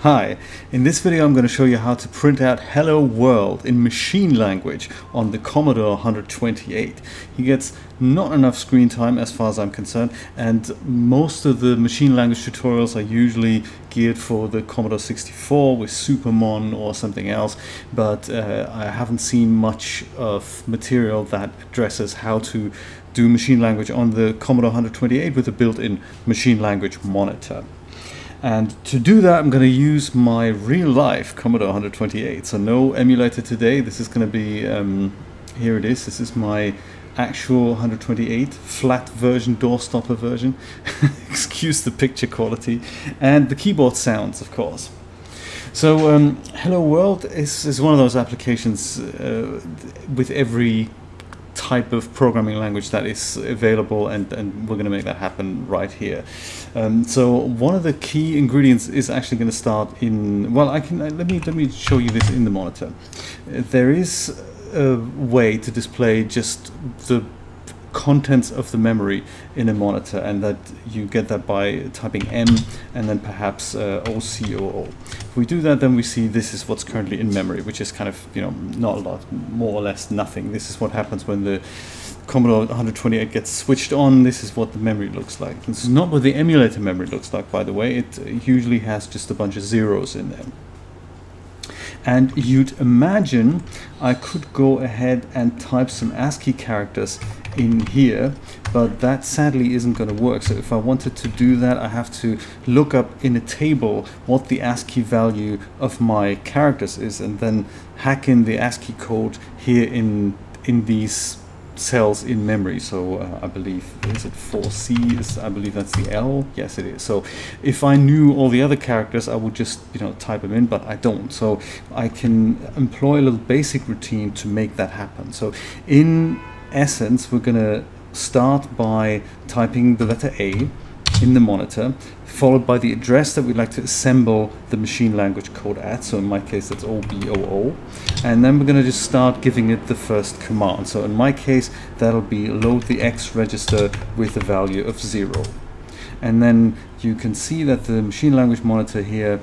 Hi, in this video I'm going to show you how to print out Hello World in machine language on the Commodore 128. He gets not enough screen time as far as I'm concerned, and most of the machine language tutorials are usually geared for the Commodore 64 with Supermon or something else, but I haven't seen much of material that addresses how to do machine language on the Commodore 128 with a built-in machine language monitor. And to do that, I'm going to use my real-life Commodore 128. So no emulator today. This is going to be, here it is. This is my actual 128 flat version, door stopper version. Excuse the picture quality. And the keyboard sounds, of course. So Hello World is one of those applications with every type of programming language that is available, and we're going to make that happen right here. So one of the key ingredients is actually going to start in, well, let me show you this in the monitor. There is a way to display just the contents of the memory in a monitor, and that you get that by typing M and then perhaps OCOO. If we do that, then we see this is what's currently in memory, which is kind of, you know, not a lot, more or less nothing. This is what happens when the Commodore 128 gets switched on. This is what the memory looks like. This is not what the emulator memory looks like, by the way. It usually has just a bunch of zeros in there. And you'd imagine I could go ahead and type some ASCII characters in here, but that sadly isn't going to work. So if I wanted to do that, I have to look up in a table what the ASCII value of my characters is, and then hack in the ASCII code here in these cells in memory. So I believe, is it 4C? I believe that's the L. Yes, it is. So if I knew all the other characters, I would just, you know, type them in, but I don't. So I can employ a little basic routine to make that happen. So in essence, we're going to start by typing the letter A in the monitor, followed by the address that we'd like to assemble the machine language code at. So in my case, that's OBOO. And then we're going to just start giving it the first command. So in my case, that'll be load the X register with a value of 0. And then you can see that the machine language monitor here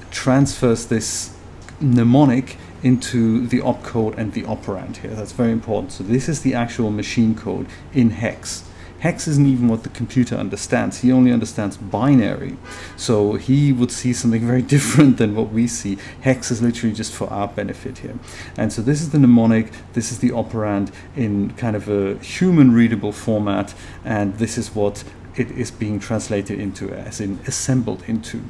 transfers this mnemonic into the opcode and the operand here. That's very important. So this is the actual machine code in hex. Hex isn't even what the computer understands. He only understands binary. So he would see something very different than what we see. Hex is literally just for our benefit here. And so this is the mnemonic, this is the operand in kind of a human readable format, and this is what it is being translated into, as in assembled into.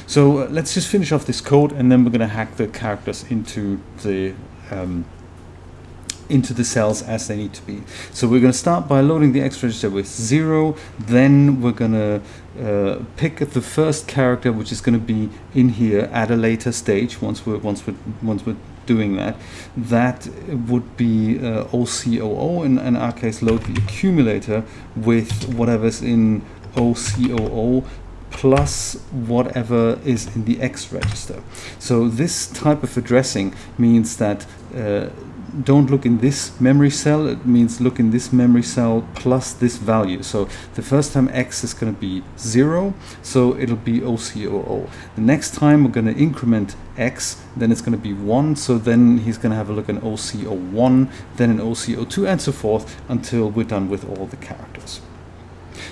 So let's just finish off this code, and then we're going to hack the characters into the cells as they need to be. So we're going to start by loading the X register with 0. Then we're going to pick the first character, which is going to be in here at a later stage. Once we're doing that, that would be OCOO. In our case, load the accumulator with whatever's in OCOO plus whatever is in the X register. So this type of addressing means that don't look in this memory cell. It means look in this memory cell plus this value. So the first time X is going to be 0, so it'll be OCOO. The next time we're going to increment X, then it's going to be 1, so then he's going to have a look in OCO1, then in OCO2, and so forth until we're done with all the characters.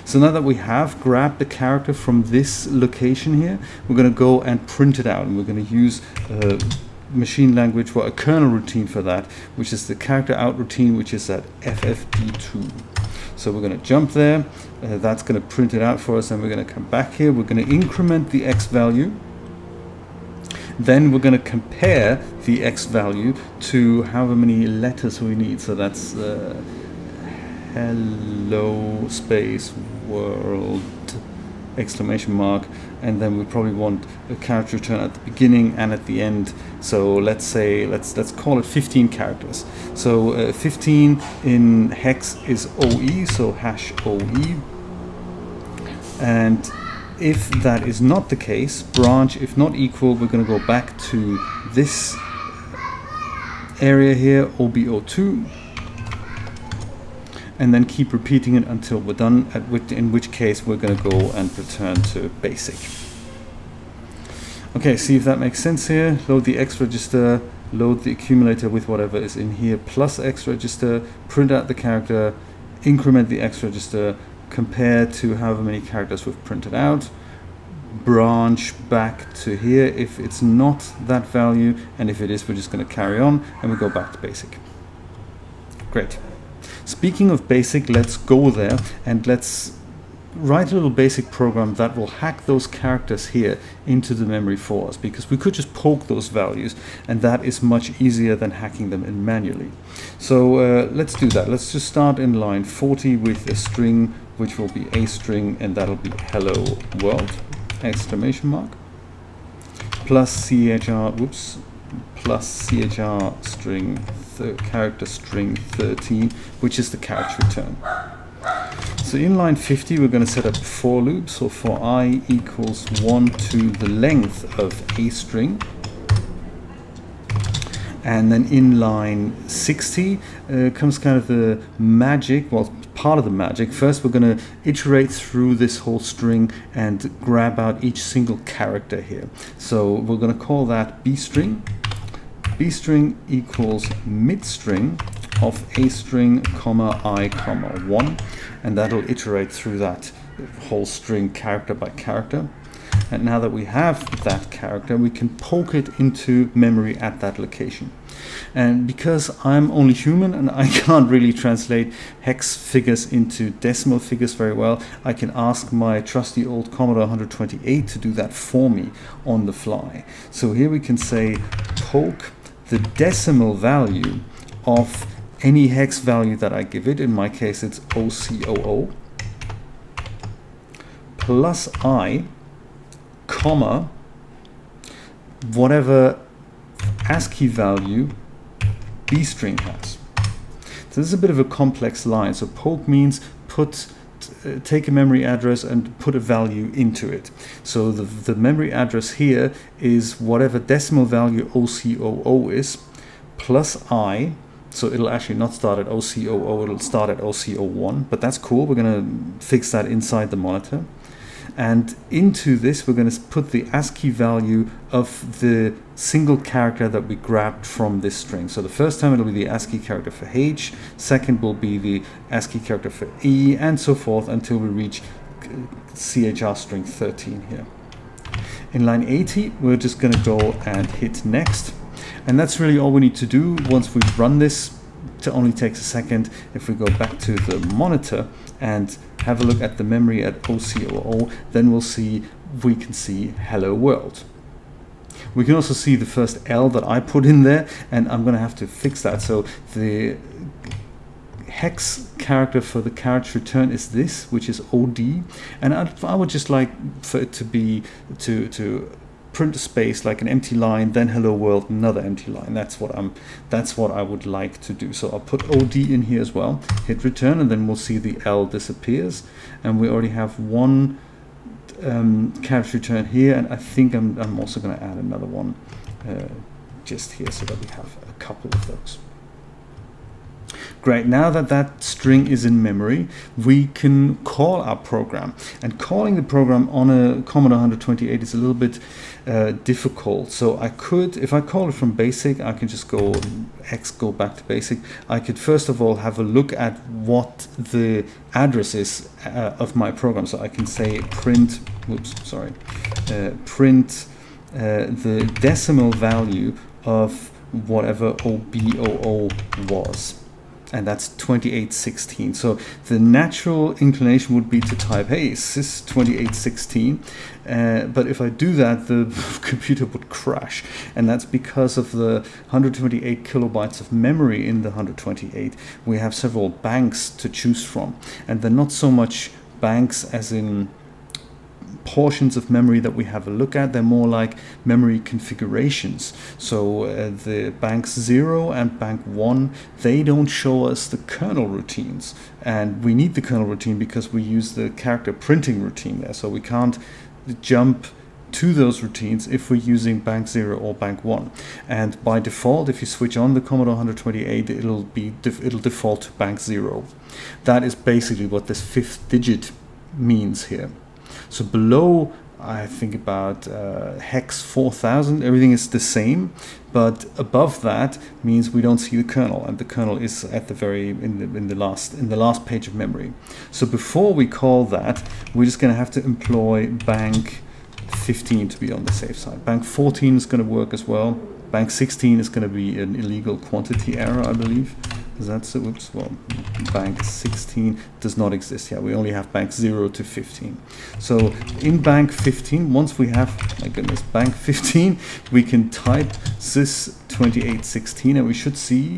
So now that we have grabbed the character from this location here, we're going to go and print it out, and we're going to use machine language, well, a kernel routine for that, which is the character out routine, which is at FFD2. So we're going to jump there, that's going to print it out for us, and we're going to come back here, we're going to increment the X value, then we're going to compare the X value to however many letters we need. So that's hello space world exclamation mark, and then we probably want a character return at the beginning and at the end. So let's say let's call it 15 characters. So 15 in hex is OE, so hash OE. And if that is not the case, branch if not equal, we're going to go back to this area here, OBO2, and then keep repeating it until we're done, in which case we're going to go and return to basic. Okay, see if that makes sense here. Load the X register, load the accumulator with whatever is in here, plus X register, print out the character, increment the X register, compare to however many characters we've printed out, branch back to here if it's not that value, and if it is, we're just going to carry on and we go back to basic. Great. Speaking of basic, let's go there and let's write a little basic program that will hack those characters here into the memory for us, because we could just poke those values and that is much easier than hacking them in manually. So let's do that. Let's just start in line 40 with a string which will be a string, and that'll be hello world exclamation mark plus chr plus chr string character string 13, which is the character return. So in line 50 we're going to set up a for loop. So for I equals 1 to the length of a string, and then in line 60 comes kind of the magic, well, part of the magic. First we're going to iterate through this whole string and grab out each single character here. So we're going to call that bstring. Bstring equals midstring of a string comma I comma 1, and that'll iterate through that whole string character by character. And now that we have that character, we can poke it into memory at that location. And because I'm only human and I can't really translate hex figures into decimal figures very well, I can ask my trusty old Commodore 128 to do that for me on the fly. So here we can say poke the decimal value of any hex value that I give it. In my case it's OCOO plus I comma whatever ASCII value bstring has. So this is a bit of a complex line. So poke means take a memory address and put a value into it. So the memory address here is whatever decimal value OCOO is plus I. So it'll actually not start at OCOO, it'll start at OCO1, but that's cool. We're going to fix that inside the monitor. And into this we're going to put the ASCII value of the single character that we grabbed from this string. So the first time it'll be the ASCII character for H, second will be the ASCII character for E, and so forth until we reach CHR string 13 here. In line 80 we're just going to go and hit next, and that's really all we need to do. Once we run this, it only takes a second. If we go back to the monitor and have a look at the memory at OCOO, then we can see hello world. We can also see the first L that I put in there, and I'm going to have to fix that. So the hex character for the character return is this, which is OD, and I would just like for it to be to print a space like an empty line, then hello world, another empty line. That's what I would like to do. So I'll put OD in here as well, hit return, and then we'll see the L disappears, and we already have one character return here, and I think I'm also going to add another one just here so that we have a couple of those. Great, now that that string is in memory, we can call our program. And calling the program on a Commodore 128 is a little bit difficult. So I could, if I call it from basic, I can just go back to basic. I could first of all have a look at what the address is of my program. So I can say print, print the decimal value of whatever OBOO was. And that's 2816. So the natural inclination would be to type, hey, sys 2816. But if I do that, the computer would crash. And that's because of the 128 kilobytes of memory in the 128. We have several banks to choose from. And they're not so much banks as in portions of memory that we have a look at. They're more like memory configurations. So the banks 0 and bank 1, they don't show us the kernel routines, and we need the kernel routine because we use the character printing routine there, so we can't jump to those routines if we're using bank 0 or bank 1. And by default, if you switch on the Commodore 128, it'll default to bank 0. That is basically what this 5th digit means here. So below I think about hex 4000, everything is the same, but above that means we don't see the kernel, and the kernel is at the very in the last page of memory. So before we call that, we're just going to have to employ bank 15 to be on the safe side. Bank 14 is going to work as well. Bank 16 is going to be an illegal quantity error, I believe. That's oops. Well, bank 16 does not exist. Yeah, we only have bank 0 to 15. So in bank 15, once we have, my goodness, bank 15, we can type sys 2816, and we should see.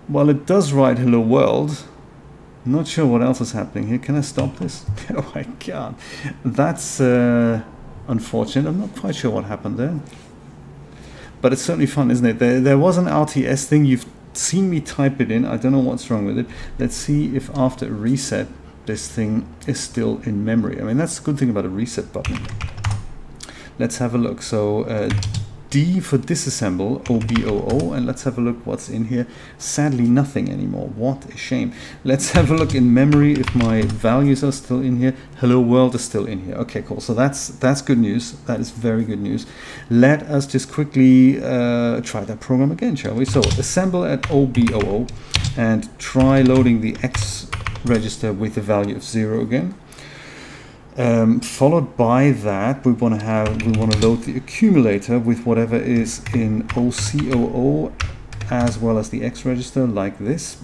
Well, it does write hello world. Not sure what else is happening here. Can I stop this? Oh, I can't. That's unfortunate. I'm not quite sure what happened there. But it's certainly fun, isn't it? There was an RTS thing. You've seen me type it in. I don't know what's wrong with it. Let's see if after a reset, this thing is still in memory. I mean, that's the good thing about a reset button. Let's have a look. So D for disassemble, OBOO, and let's have a look what's in here. Sadly, nothing anymore. What a shame. Let's have a look in memory if my values are still in here. Hello world is still in here. Okay, cool. So that's good news. That is very good news. Let us just quickly try that program again, shall we? So assemble at OBOO and try loading the X register with the value of 0 again. Followed by that, we want to load the accumulator with whatever is in OCOO as well as the X register, like this.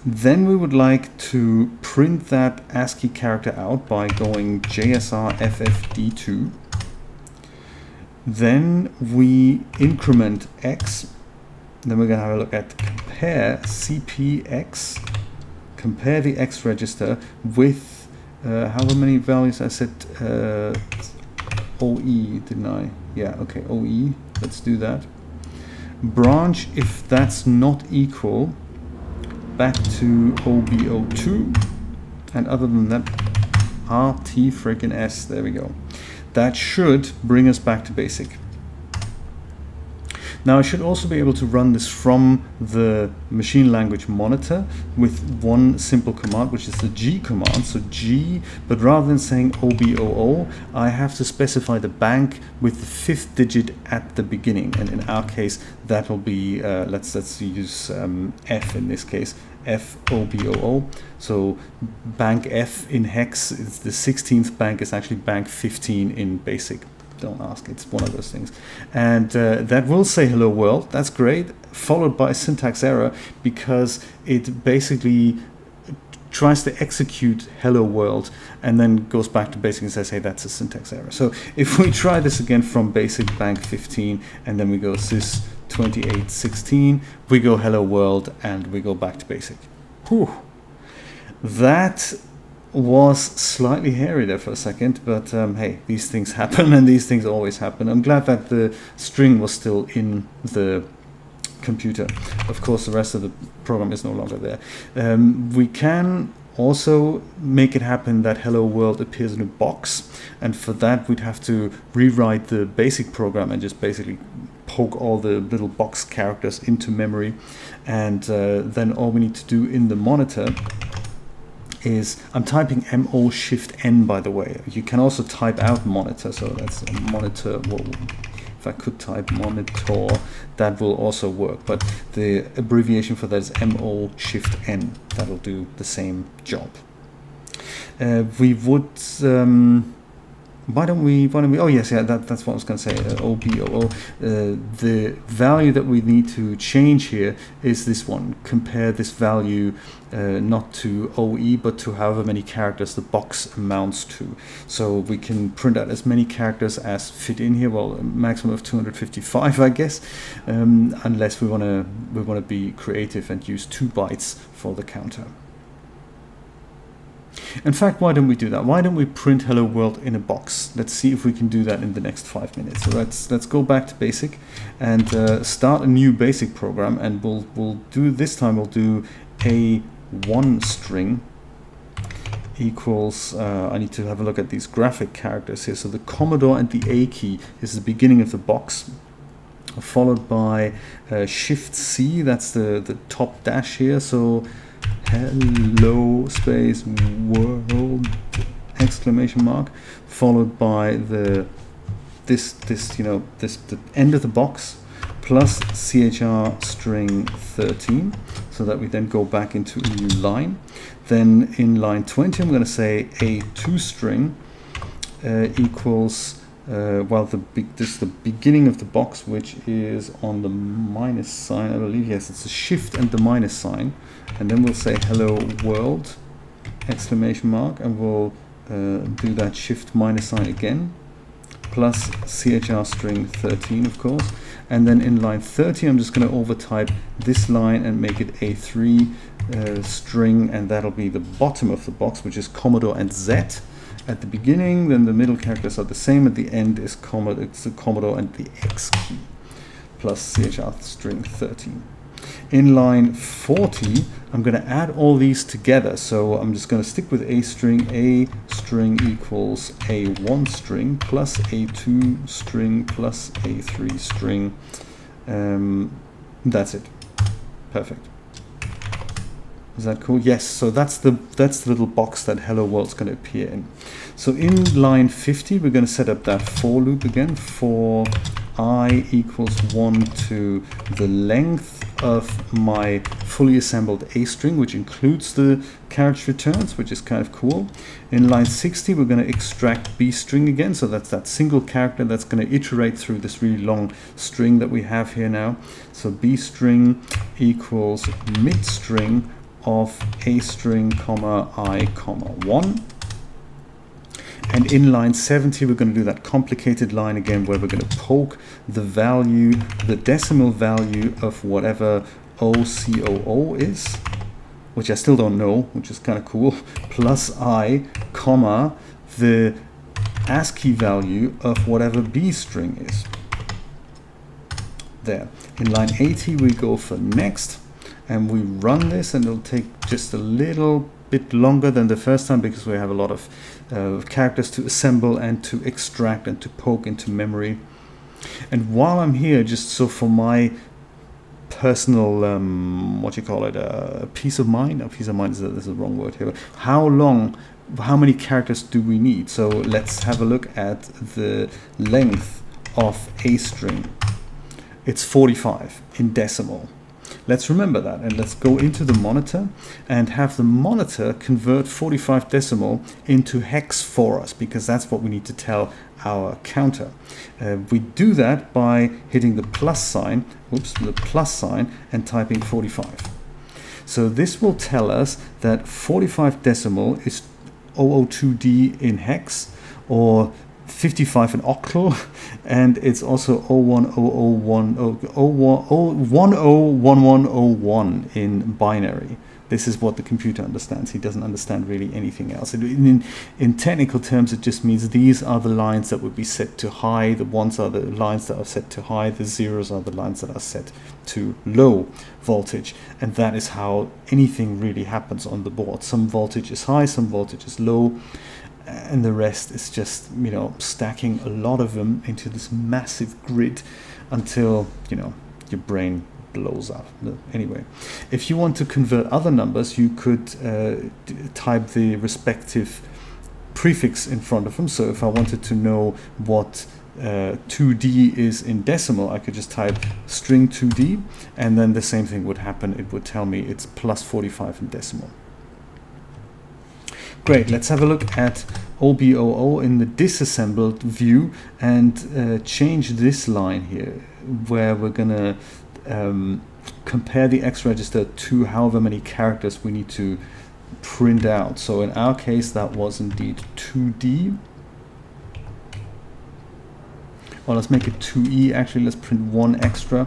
Then we would like to print that ASCII character out by going JSR FFD2. Then we increment X. Then we're going to have a look at compare CPX, compare the X register with however many values I said, OE, didn't I? Yeah, okay, OE, let's do that. Branch, if that's not equal, back to OBO2, and other than that, RT freaking S, there we go. That should bring us back to basic. Now I should also be able to run this from the machine language monitor with one simple command, which is the G command. So G, but rather than saying OBOO, I have to specify the bank with the 5th digit at the beginning. And in our case, that will be, let's use F in this case, FOBOO. So bank F in hex, is the 16th bank is actually bank 15 in basic. Don't ask, it's one of those things. And that will say hello world, that's great, followed by a syntax error because it basically tries to execute hello world and then goes back to basic and says, hey, that's a syntax error. So if we try this again from basic bank 15 and then we go sys 2816, we go hello world and we go back to basic. Whew. That was slightly hairy there for a second, but hey, these things happen and these things always happen. I'm glad that the string was still in the computer. Of course, the rest of the program is no longer there. We can also make it happen that hello world appears in a box, and for that we'd have to rewrite the basic program and just basically poke all the little box characters into memory, and then all we need to do in the monitor is, I'm typing MO Shift N, by the way. You can also type out monitor, so that's a monitor. Well, if I could type monitor, that will also work, but the abbreviation for that is MO Shift N. That'll do the same job. We would why don't we, oh yes, yeah, that's what I was going to say, OBOO. The value that we need to change here is this one. Compare this value not to OE, but to however many characters the box amounts to. So we can print out as many characters as fit in here, well, a maximum of 255, I guess, unless we want to be creative and use 2 bytes for the counter. In fact, why don't we do that? Why don't we print hello world in a box? Let's see if we can do that in the next 5 minutes. So let's go back to basic and start a new basic program, and we'll do this time we'll do a1 string equals, I need to have a look at these graphic characters here. So the Commodore and the A key is the beginning of the box, followed by Shift C, that's the top dash here. So hello space world exclamation mark, followed by the end of the box plus chr string 13, so that we then go back into a new line. Then in line 20 I'm going to say a toString equals this is the beginning of the box, which is on the minus sign, I believe. Yes, it's a shift and the minus sign, and then we'll say hello world exclamation mark, and we'll do that shift minus sign again, plus chr string 13, of course. And then in line 30 I'm just going to overtype this line and make it a 3 string, and that'll be the bottom of the box, which is Commodore and Z at the beginning. Then the middle characters are the same, at the end is it's the Commodore and the X key, plus chr string 13. In line 40 I'm going to add all these together, so I'm just going to stick with a string equals a1 string plus a2 string plus a3 string. That's it. Perfect. Is that cool? Yes, so that's the little box that hello world's going to appear in. So in line 50 we're going to set up that for loop again, for I equals 1 to the length of my fully assembled A string, which includes the carriage returns, which is kind of cool. In line 60 we're going to extract B string again, so that's that single character that's going to iterate through this really long string that we have here now. So B string equals mid string of A string comma I comma 1. And in line 70 we're going to do that complicated line again, where we're going to poke the value, the decimal value of whatever OCOO is, which I still don't know, which is kind of cool, plus I, comma, the ASCII value of whatever B string is. There. In line 80 we go for next, and we run this, and it'll take just a little bit longer than the first time because we have a lot of characters to assemble and to extract and to poke into memory. And while I'm here, just so for my personal peace of mind, peace of mind is the wrong word here, how many characters do we need? So let's have a look at the length of A string. It's 45 in decimal. Let's remember that, and let's go into the monitor and have the monitor convert 45 decimal into hex for us, because that's what we need to tell our counter. We do that by hitting the plus sign, and typing 45. So this will tell us that 45 decimal is 002D in hex, or 55 in octal, and it's also 101101 in binary. This is what the computer understands. He doesn't understand really anything else. In technical terms, it just means these are the lines that would be set to high, the ones are the lines that are set to high, the zeros are the lines that are set to low voltage. And that is how anything really happens on the board. Some voltage is high, some voltage is low, and the rest is just, you know, stacking a lot of them into this massive grid until, you know, your brain blows up. Anyway, if you want to convert other numbers, you could type the respective prefix in front of them. So if I wanted to know what 2D is in decimal, I could just type string 2D, and then the same thing would happen. It would tell me it's plus 45 in decimal. Great, let's have a look at OBOO in the disassembled view and change this line here, where we're going to compare the X register to however many characters we need to print out. So in our case that was indeed 2D. Well, let's make it 2E. Actually, let's print one extra.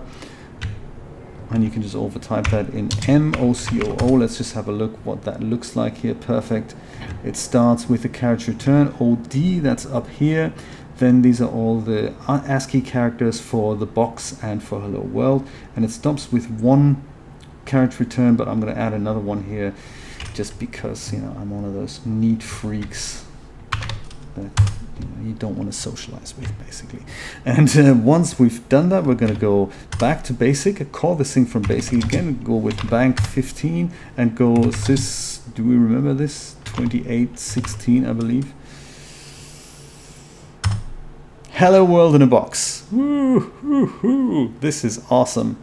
And you can just overtype that in MOCOO. Let's just have a look what that looks like here. Perfect. It starts with the carriage return OD, that's up here. Then these are all the ASCII characters for the box and for hello world. And it stops with one carriage return, but I'm going to add another one here just because, you know, I'm one of those neat freaks that you don't want to socialize with, basically. And once we've done that, we're going to go back to basic, call this thing from basic again, go with bank 15 and go sys, do we remember this? 2816, I believe. Hello world in a box. Woo, woo, woo. This is awesome.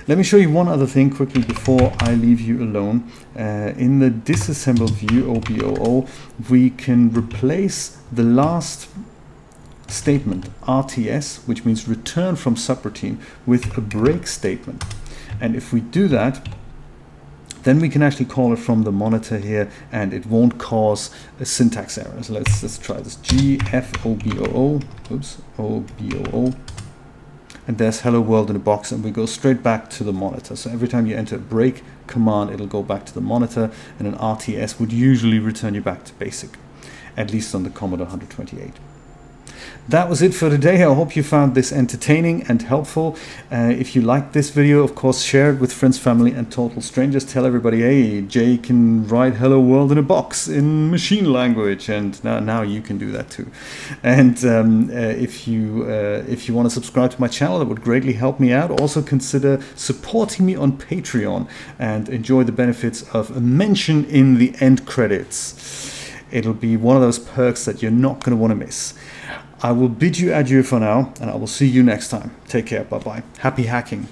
Let me show you one other thing quickly before I leave you alone. In the disassemble view, OBOO, we can replace the last statement, RTS, which means return from subroutine, with a break statement. And if we do that, then we can actually call it from the monitor here, and it won't cause a syntax error. So let's try this. GFOBOO, oops, OBOO. And there's hello world in a box, and we go straight back to the monitor. So every time you enter a break command, it'll go back to the monitor, and an RTS would usually return you back to basic, at least on the Commodore 128. That was it for today. I hope you found this entertaining and helpful. If you liked this video, of course, share it with friends, family, and total strangers. Tell everybody, hey, Jay can write hello world in a box in machine language, and now you can do that too. And if you want to subscribe to my channel, that would greatly help me out. Also consider supporting me on Patreon and enjoy the benefits of a mention in the end credits. It'll be one of those perks that you're not going to want to miss. I will bid you adieu for now, and I will see you next time. Take care. Bye-bye. Happy hacking.